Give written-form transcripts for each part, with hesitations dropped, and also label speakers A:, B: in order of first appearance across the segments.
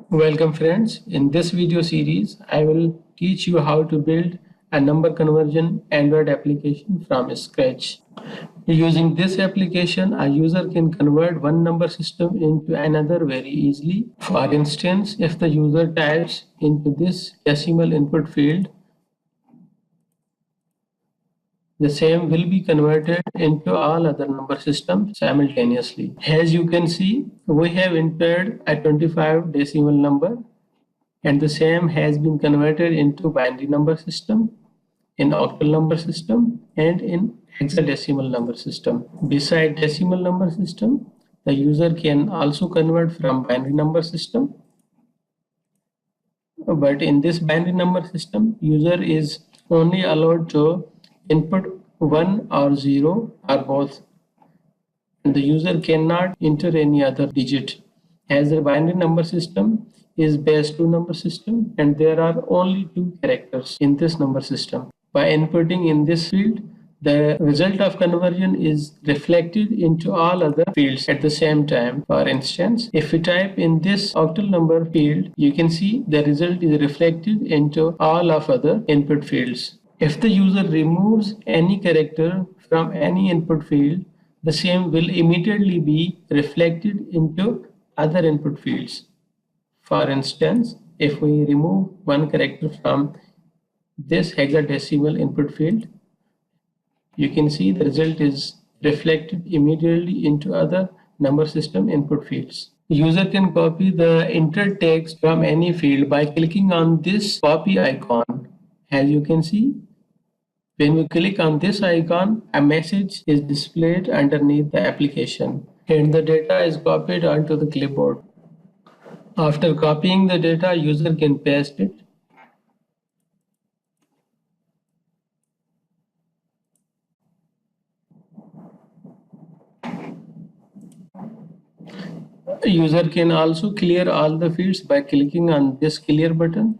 A: Welcome friends. In this video series, I will teach you how to build a number conversion Android application from scratch. Using this application, a user can convert one number system into another very easily. For instance, if the user types into this decimal input field, the same will be converted into all other number systems simultaneously. As you can see, we have entered a 25 decimal number and the same has been converted into binary number system, in octal number system, and in hexadecimal number system. Beside decimal number system, the user can also convert from binary number system. But in this binary number system, user is only allowed to input 1 or 0 or both. And the user cannot enter any other digit. As the binary number system is base 2 number system and there are only 2 characters in this number system. By inputting in this field, the result of conversion is reflected into all other fields at the same time. For instance, if we type in this octal number field, you can see the result is reflected into all of other input fields. If the user removes any character from any input field, the same will immediately be reflected into other input fields. For instance, if we remove one character from this hexadecimal input field, you can see the result is reflected immediately into other number system input fields. The user can copy the entered text from any field by clicking on this copy icon. As you can see, when we click on this icon, a message is displayed underneath the application and the data is copied onto the clipboard. After copying the data, user can paste it. User can also clear all the fields by clicking on this clear button.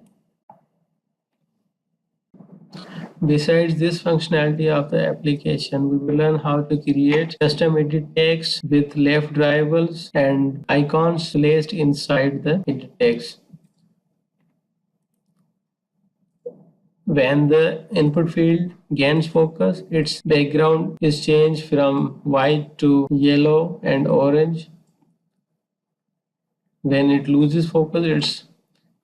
A: Besides this functionality of the application, we will learn how to create custom edit text with left drivers and icons placed inside the edit text. When the input field gains focus, its background is changed from white to yellow and orange. When it loses focus, its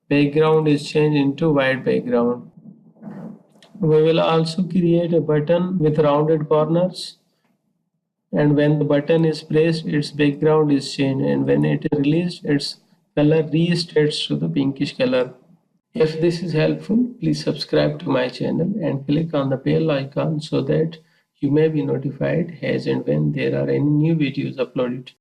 A: background is changed into white background. We will also create a button with rounded corners, and when the button is pressed, its background is changed, and when it is released, its color restates to the pinkish color. If this is helpful, please subscribe to my channel and click on the bell icon so that you may be notified as and when there are any new videos uploaded.